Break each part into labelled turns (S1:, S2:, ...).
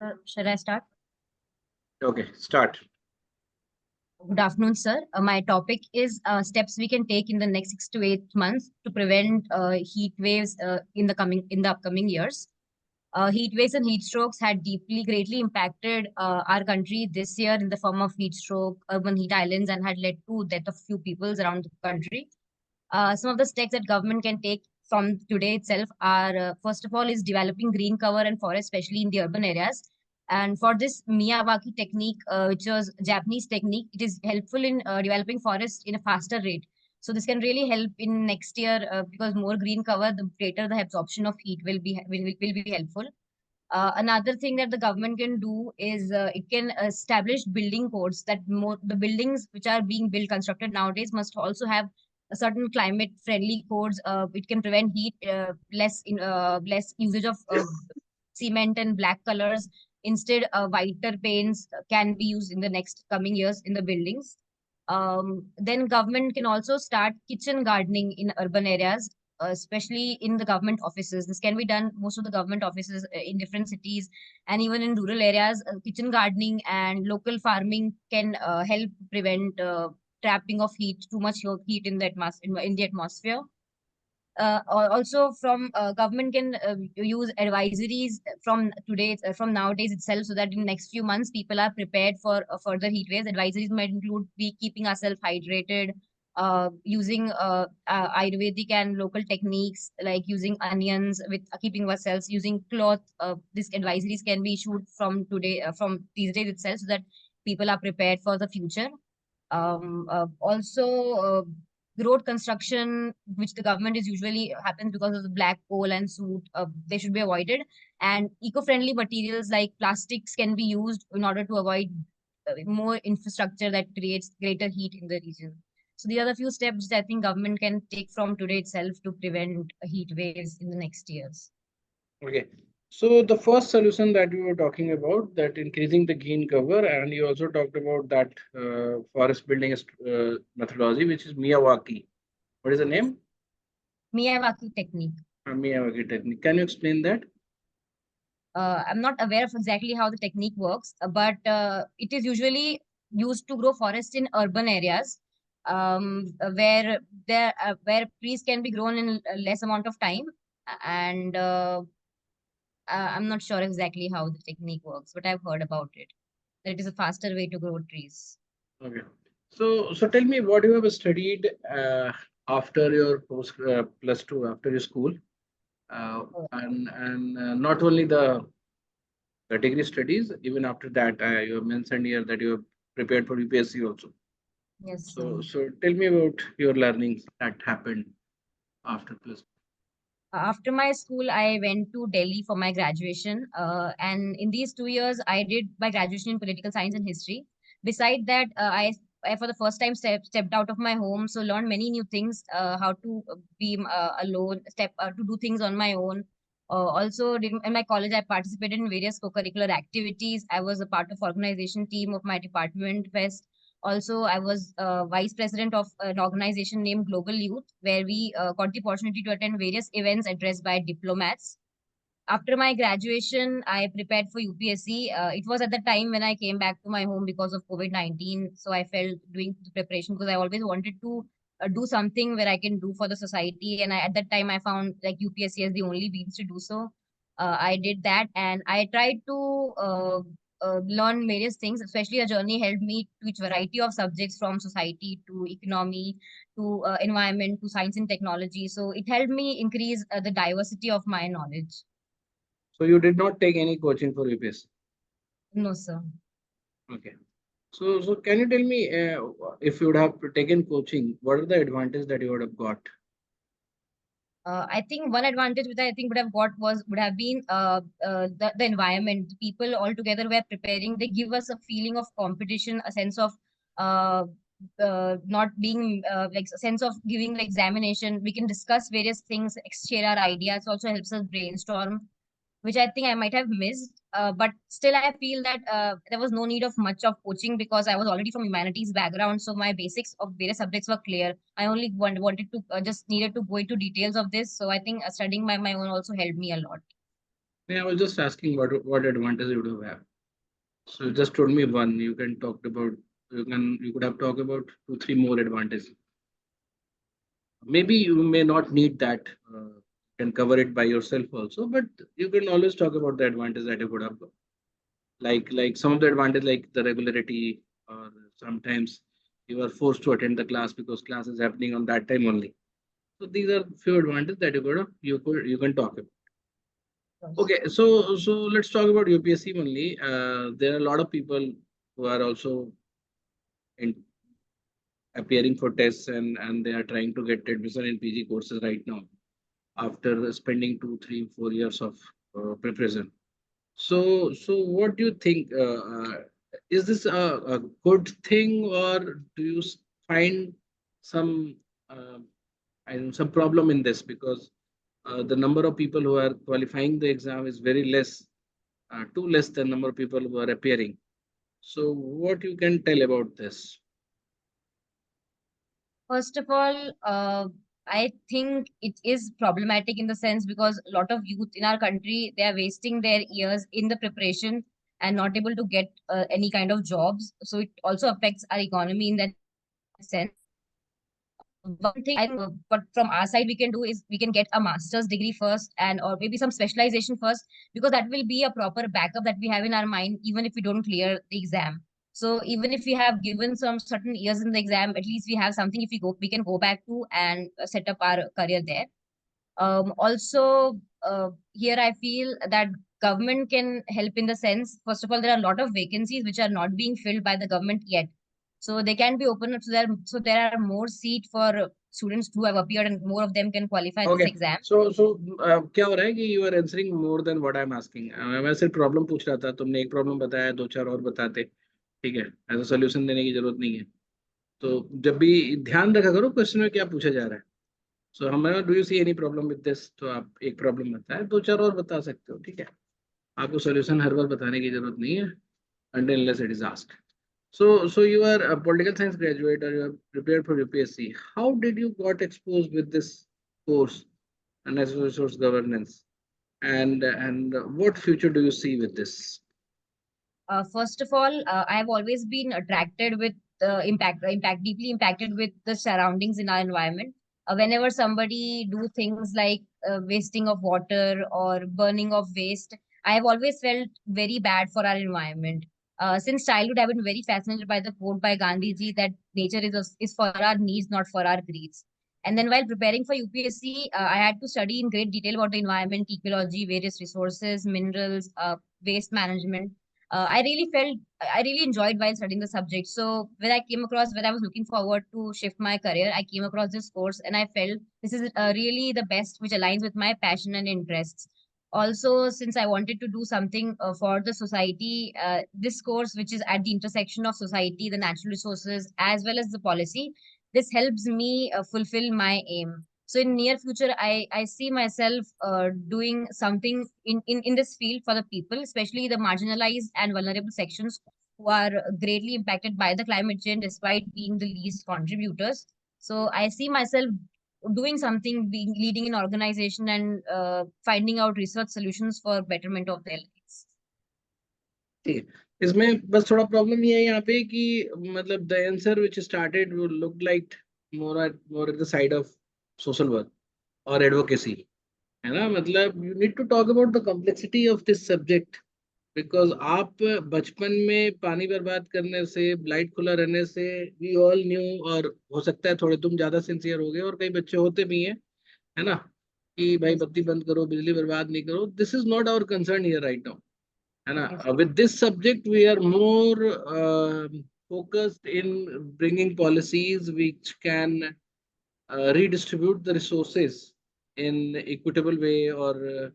S1: Shall I start?
S2: Okay, start.
S1: Good afternoon, sir. My topic is steps we can take in the next 6 to 8 months to prevent heat waves in the upcoming years. Heat waves and heat strokes had greatly impacted our country this year in the form of heat stroke, urban heat islands, and had led to death of few peoples around the country. Some of the steps that government can take from today itself are, first of all, is developing green cover and forest, especially in the urban areas. And for this Miyawaki technique, which was Japanese technique, it is helpful in developing forest in a faster rate. So this can really help in next year because more green cover, the greater the absorption of heat will be helpful. Another thing that the government can do is it can establish building codes that the buildings which are being built constructed nowadays must also have a certain climate friendly codes. It can prevent heat, less usage of cement and black colors. Instead, whiter paints can be used in the next coming years in the buildings. Then government can also start kitchen gardening in urban areas, especially in the government offices. This can be done most of the government offices in different cities and even in rural areas. Kitchen gardening and local farming can help prevent trapping of heat, too much heat in in the atmosphere. Also from government can use advisories from nowadays itself, so that in next few months people are prepared for further heat waves. Advisories might include be keeping ourselves hydrated, using ayurvedic and local techniques like using onions with keeping ourselves, using cloth. These advisories can be issued from these days itself, so that people are prepared for the future. Also, road construction, which the government is usually happens because of the black coal and soot, they should be avoided. And eco-friendly materials like plastics can be used in order to avoid more infrastructure that creates greater heat in the region. So these are the few steps that I think government can take from today itself to prevent heat waves in the next years.
S2: Okay. So the first solution that we were talking about, that increasing the green cover, and you also talked about that forest building methodology, which is Miyawaki. What is the name?
S1: Miyawaki technique.
S2: Miyawaki technique. Can you explain that?
S1: I'm not aware of exactly how the technique works, but it is usually used to grow forests in urban areas, where trees can be grown in a less amount of time. And I'm not sure exactly how the technique works, but I've heard about it. That it is a faster way to grow trees.
S2: Okay. So tell me what you have studied after your post plus two, after your school, and not only the degree studies, even after that, you have mentioned here that you have prepared for UPSC also.
S1: Yes.
S2: So tell me about your learnings that happened after plus.
S1: After my school, I went to Delhi for my graduation. And in these 2 years, I did my graduation in political science and history. Beside that, I for the first time, stepped out of my home, so learned many new things, how to be alone, to do things on my own. In my college, I participated in various co-curricular activities. I was a part of organization team of my department fest. Also, I was vice president of an organization named Global Youth, where we got the opportunity to attend various events addressed by diplomats. After my graduation, I prepared for UPSC. It was at the time when I came back to my home because of COVID-19. So I felt doing the preparation because I always wanted to do something where I can do for the society. And at that time, I found like UPSC as the only means to do so. I did that, and I tried to learn various things. Especially a journey helped me to each variety of subjects, from society to economy to environment to science and technology. So it helped me increase the diversity of my knowledge.
S2: So you did not take any coaching for UPSC.
S1: No, sir.
S2: Okay. So can you tell me if you would have taken coaching, what are the advantages that you would have got?
S1: I think one advantage which I think would have been the environment. The people all together were preparing. They give us a feeling of competition, a sense of uh, not being like a sense of giving the examination. We can discuss various things, share our ideas. Also helps us brainstorm, which I think I might have missed. But still, I feel that there was no need of much of coaching because I was already from humanities background, so my basics of various subjects were clear. I only wanted to just needed to go into details of this. So I think studying my own also helped me a lot.
S2: Yeah, I was just asking what advantage you would have. So you just told me one. You can talk about you could have talked about two, three more advantages. Maybe you may not need that. Can cover it by yourself also, but you can always talk about the advantage that you could have got. Like some of the advantage, like the regularity, or sometimes you are forced to attend the class because class is happening on that time only. So these are few advantages that you can talk about.
S1: Yes.
S2: Okay, so let's talk about UPSC only. There are a lot of people who are also in appearing for tests, and they are trying to get admission in PG courses right now after spending 2, 3, 4 years of preparation. So what do you think? Is this a good thing, or do you find some uh, some problem in this? Because the number of people who are qualifying the exam is very less, too less than number of people who are appearing. So what you can tell about this?
S1: First of all, I think it is problematic in the sense because a lot of youth in our country, they are wasting their years in the preparation and not able to get any kind of jobs. So it also affects our economy in that sense. One thing I think, but from our side we can do is we can get a master's degree first, and or maybe some specialization first, because that will be a proper backup that we have in our mind even if we don't clear the exam. So even if we have given some certain years in the exam, at least we have something if we can go back to and set up our career there. Also, here I feel that government can help in the sense, first of all, there are a lot of vacancies which are not being filled by the government yet. So they can be opened up so there are more seat for students who have appeared and more of them can qualify this
S2: Okay.
S1: exam.
S2: So क्या हो रहा है कि you are answering more than what I'm asking. मैं सिर्फ problem पूछ रहा था, तुमने एक प्रॉब्लम बताया, दो चार और बताते, ठीक है, ऐसा सोल्यूशन देने की जरूरत नहीं है. तो जब भी ध्यान रखा करो क्वेश्चन में क्या पूछा जा रहा है. सो हमारा do you see any problem with this, तो आप एक प्रॉब्लम बताए, दो चार और बता सकते हो, ठीक है. आपको सोल्यूशन हर बार बताने की जरूरत नहीं है until unless it is asked. So you are a political science graduate, or you are prepared for UPSC. How did you got exposed with this course and natural resource governance, and what future do you see with this?
S1: First of all, I have always been attracted with deeply impacted with the surroundings in our environment. Whenever somebody do things like wasting of water or burning of waste, I have always felt very bad for our environment. Since childhood, I've been very fascinated by the quote by Gandhiji that nature is for our needs, not for our greeds. And then while preparing for UPSC, I had to study in great detail about the environment, ecology, various resources, minerals, waste management. I really enjoyed while studying the subject. So when I was looking forward to shift my career, I came across this course and I felt this is really the best, which aligns with my passion and interests. Also, since I wanted to do something for the society, this course, which is at the intersection of society, the natural resources, as well as the policy, this helps me fulfill my aim. So in near future, I see myself doing something in this field for the people, especially the marginalized and vulnerable sections who are greatly impacted by the climate change despite being the least contributors. So I see myself doing something, being leading an organization and finding out research solutions for betterment of their lives.
S2: ठीक है. इसमें बस थोड़ा problem ये है यहाँ पे कि मतलब the answer which started would look like more at the side of social work or advocacy, है ना. मतलब you need to talk about the complexity of this subject. Because आप बचपन में पानी बर्बाद करने से, लाइट खुला रहने से, वी ऑल न्यू, और हो सकता है थोड़े तुम ज्यादा सिंसियर हो गए और कई बच्चे होते भी हैं, है ना, कि भाई
S1: Yes,
S2: बत्ती बंद करो, बिजली बर्बाद नहीं करो. This is not our concern here right now, है ना.
S1: yes,
S2: with this subject we are more focused in bringing policies which can redistribute the resources in equitable way, or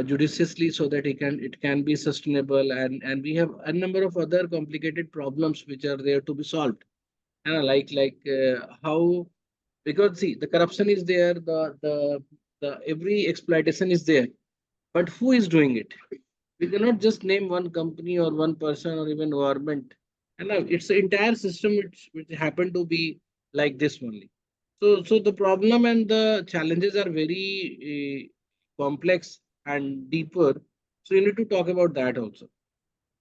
S2: judiciously, so that it can be sustainable, and we have a number of other complicated problems which are there to be solved, how, because see, the corruption is there, the every exploitation is there, but who is doing it? We cannot just name one company or one person or even government, and it's the entire system which happen to be like this only. So the problem and the challenges are very complex, and deeper. So you need to talk about that also.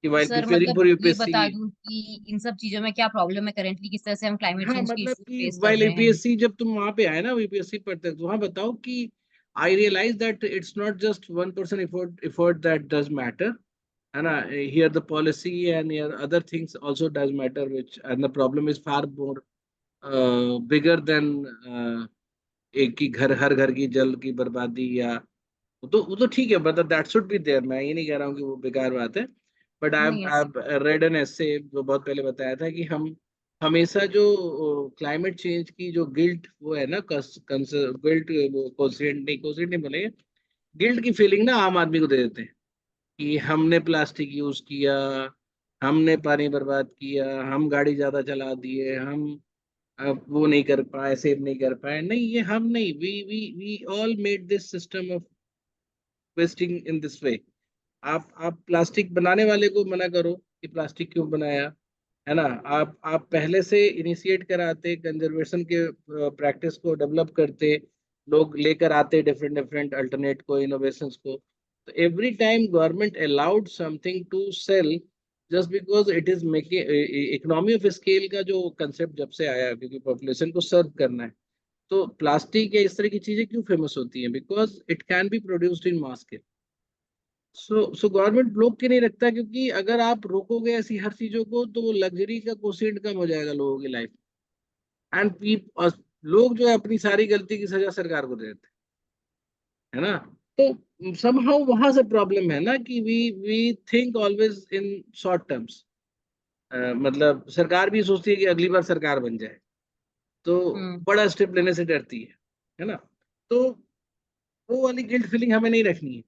S2: While
S1: sir
S2: preparing
S1: मतलब
S2: for
S1: ये बता
S2: UPSC,
S1: दूं कि इन सब चीजों में क्या problem है करेंटली, किस तरह से हम क्लाइमेट
S2: हाँ
S1: चेंज के
S2: मतलब
S1: इश्यूज
S2: कि
S1: फेस कर
S2: while
S1: रहे हैं।
S2: UPSC जब तुम वहां पे आए ना UPSC पढ़ते तो वहां बताओ कि I realize that it's not just one person effort that does matter. And here the policy and here other things also does matter, which and the problem is far more bigger than एक ही घर हर घर की जल की बर्बादी या वो तो ठीक है, मतलब दैट शुड बी देयर, मैं ये नहीं कह रहा हूँ कि वो बेकार बात है, बट आई
S1: नहीं ऐसे
S2: आई रेड एन एसे जो बहुत पहले बताया था कि हम हमेशा जो क्लाइमेट चेंज की जो गिल्ट वो है ना, गिल्ट कोसिडेंट नहीं बोलेंगे, गिल्ट की फीलिंग ना आम आदमी को दे देते हैं कि हमने प्लास्टिक यूज किया, हमने पानी बर्बाद किया, हम गाड़ी ज्यादा चला दिए, हम वो नहीं कर पाए, सेव नहीं कर पाए। नहीं, ये हम नहीं, we all made this system of wasting in this way. आप प्लास्टिक बनाने वाले को मना करो कि प्लास्टिक क्यों बनाया, है ना। आप पहले से इनिशिएट कराते, कंजर्वेशन के प्रैक्टिस को डेवलप करते, लोग लेकर आते डिफरेंट डिफरेंट अल्टरनेट को, इनोवेशंस को। तो every time government allowed something to sell just because it is making, economy of scale का जो कंसेप्ट जब से आया, क्योंकि पॉपुलेशन को सर्व करना है, तो प्लास्टिक या इस तरह की चीजें क्यों फेमस होती हैं, because it can be produced in mass scale. So government रोक के नहीं रखता, क्योंकि अगर आप रोकोगे ऐसी हर चीजों को तो वो लग्जरी का कोसेंट कम हो जाएगा लोगों की लाइफ। एंड लोग जो है अपनी सारी गलती की सजा सरकार को दे देते हैं, है ना। तो समहाउ वहां से प्रॉब्लम है ना कि we think always in short terms. मतलब सरकार भी सोचती है कि अगली बार सरकार बन जाए, तो
S1: हम्म।
S2: बड़ा स्टेप लेने से डरती है ना। तो वो वाली गिल्ट फीलिंग हमें नहीं रखनी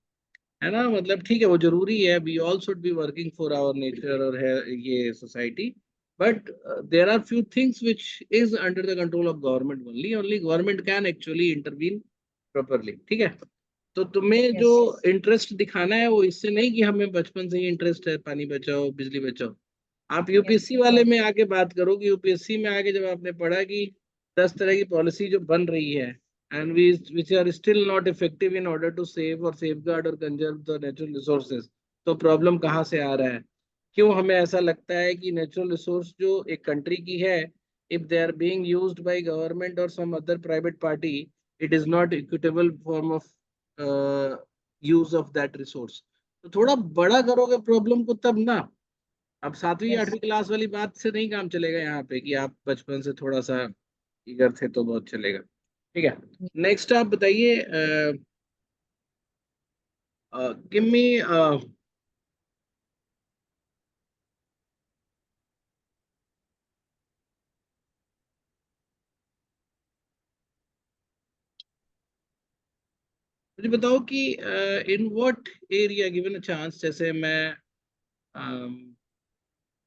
S2: है ना। मतलब ठीक है, वो जरूरी है, we all should be working for our nature और है ये society, but there are few things which is under the control of government only, only government can actually intervene properly, ठीक है। तो तुम्हें जो
S1: यस।
S2: इंटरेस्ट दिखाना है वो इससे नहीं कि हमें बचपन से ही इंटरेस्ट है पानी बचाओ बिजली बचाओ। आप
S1: यस
S2: यूपीएससी वाले में आके बात करो कि यूपीएससी में आके जब आपने पढ़ा कि 10 तरह की पॉलिसी जो बन रही है and which are still not effective in order to save or safeguard or conserve the natural resources, तो प्रॉब्लम कहाँ से आ रहा है। क्यों हमें ऐसा लगता है कि नेचुरल रिसोर्स जो एक कंट्री की है, if they are being used by government और some other private party, it is not equitable form of use of that resource. तो थोड़ा बड़ा करोगे प्रॉब्लम को तब ना। अब 7वीं
S1: यस।
S2: 8वीं क्लास वाली बात से नहीं काम चलेगा यहाँ पे कि आप बचपन से थोड़ा सा ईगर थे तो बहुत चलेगा, ठीक है। नेक्स्ट आप बताइए, गिव मी, मुझे बताओ कि in what area given a chance, जैसे मैं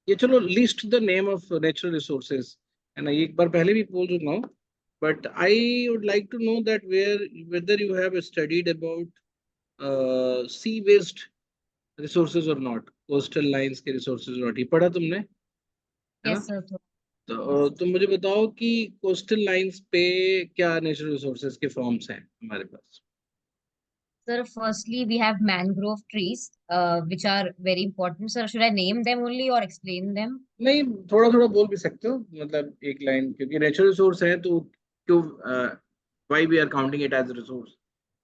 S2: ये चलो list the name of natural resources, है ना, ये एक बार पहले भी बोल चुका हूँ, but I would like to know that whether you have studied about sea based resources और नॉट, कोस्टल लाइंस के रिसोर्सेज और नॉट, ये पढ़ा तुमने, है ना।
S1: Yes sir.
S2: तो
S1: यस
S2: तुम मुझे बताओ कि कोस्टल लाइंस पे क्या नेचुरल रिसोर्सेज के फॉर्म्स हैं हमारे पास।
S1: Sir, firstly we have mangrove trees which are very important. Sir, should I name them only or explain them?
S2: नहीं, थोड़ा थोड़ा बोल भी सकते हो, मतलब एक लाइन, क्योंकि नेचुरल रिसोर्स है तो क्यों, why we are counting it as resource,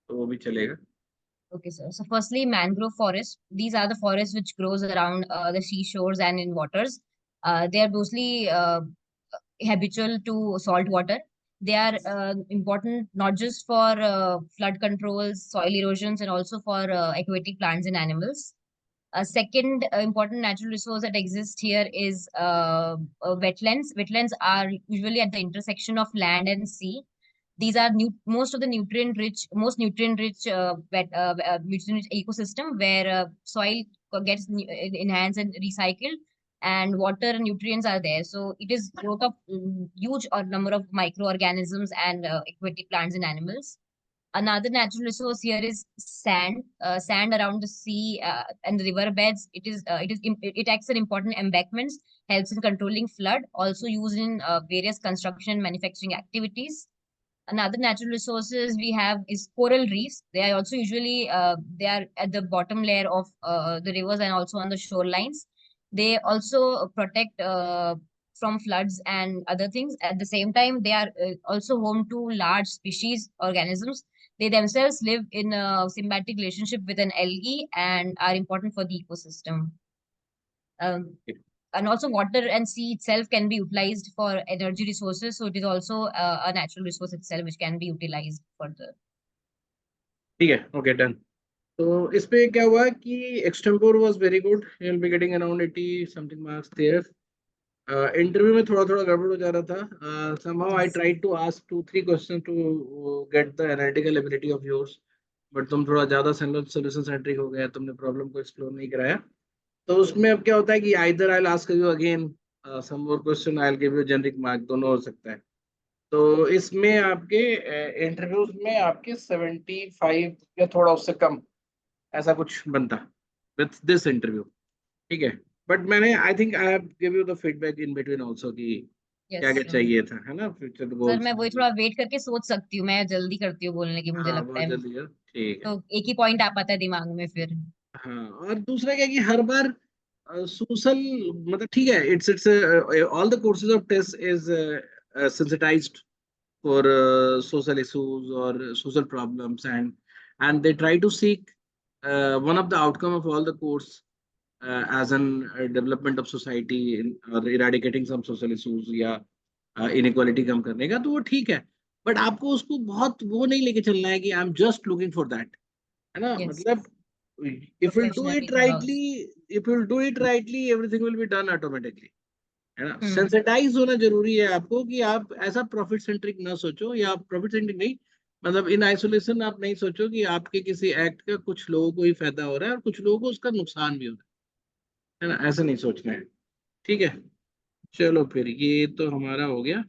S2: तो वो भी चलेगा।
S1: Okay, sir. So firstly, mangrove forests. These are the forests which grows around the seashores and in waters. They are mostly habitual to salt water. They are important not just for flood controls, soil erosions, and also for aquatic plants and animals. A second important natural resource that exists here is wetlands. Wetlands are usually at the intersection of land and sea. These are most of the most nutrient rich nutrient rich ecosystem where soil gets enhanced and recycled, and water and nutrients are there. So it is growth of huge number of microorganisms and aquatic plants and animals. Another natural resource here is sand. Sand around the sea and the river beds. It acts as important embankments, helps in controlling flood. Also used in various construction and manufacturing activities. Another natural resources we have is coral reefs. They are also usually they are at the bottom layer of the rivers and also on the shorelines. They also protect from floods and other things. At the same time, they are also home to large species organisms. They themselves live in a symbiotic relationship with an algae and are important for the ecosystem. Um, and also water and sea itself can be utilized for energy resources, so it is also a natural resource itself which can be utilized further.
S2: ठीक है, okay done. तो इस पे क्या हुआ कि extempore was very good, you will be getting around 80 something marks there. Interview में थोड़ा थोड़ा गड़बड़ हो जा रहा था, somehow I
S1: Yes.
S2: tried to ask 2-3 questions to get the analytical ability of yours, but तुम थोड़ा ज्यादा सोल्यूशन सेंट्रिक हो गया, तुमने प्रॉब्लम को एक्सप्लोर नहीं कराया। तो उसमें अब क्या होता है कि either I ask you again some more question, I will give you generic mark, दोनों हो सकता है। तो इसमें आपके इंटरव्यूज में आपके 75 या थोड़ा उससे कम ऐसा कुछ बनता विथ दिस इंटरव्यू, ठीक है। बट मैंने I think I have give you the feedback in between also कि क्या
S1: यस
S2: क्या
S1: सर।
S2: चाहिए था, है ना, फ्यूचर
S1: सर
S2: गोल्स।
S1: मैं वही थोड़ा वेट करके सोच सकती हूँ, मैं जल्दी करती हूँ बोलने की, मुझे
S2: हाँ
S1: लगता
S2: बहुत
S1: है।
S2: जल्दी है, ठीक है।
S1: तो एक ही पॉइंट आ पाता है दिमाग में फिर।
S2: हाँ, और दूसरा क्या कि हर बार सोशल, मतलब ठीक है, it's all the courses of test is sensitized for social issues or social problems, and they try to seek one of the outcome of all the course as an development of society or eradicating some social issues या inequality कम करने का, तो वो ठीक है। But आपको उसको बहुत वो नहीं लेके चलना है कि I am just looking for that, है ना,
S1: यस।
S2: मतलब if you'll do
S1: professionally
S2: it
S1: थोड़ा
S2: rightly, if you'll do it rightly, everything will be done automatically, है ना।
S1: हम्म।
S2: सेंसिटाइज होना जरूरी है आपको कि आप ऐसा प्रॉफिट सेंट्रिक ना सोचो, या प्रॉफिट सेंट्रिक नहीं, मतलब इन आइसोलेशन आप नहीं सोचो कि आपके किसी एक्ट का कुछ लोगों को ही फायदा हो रहा है और कुछ लोगों को उसका नुकसान भी हो रहा है ना, ऐसा नहीं सोचना है, ठीक है। चलो फिर ये तो हमारा हो गया।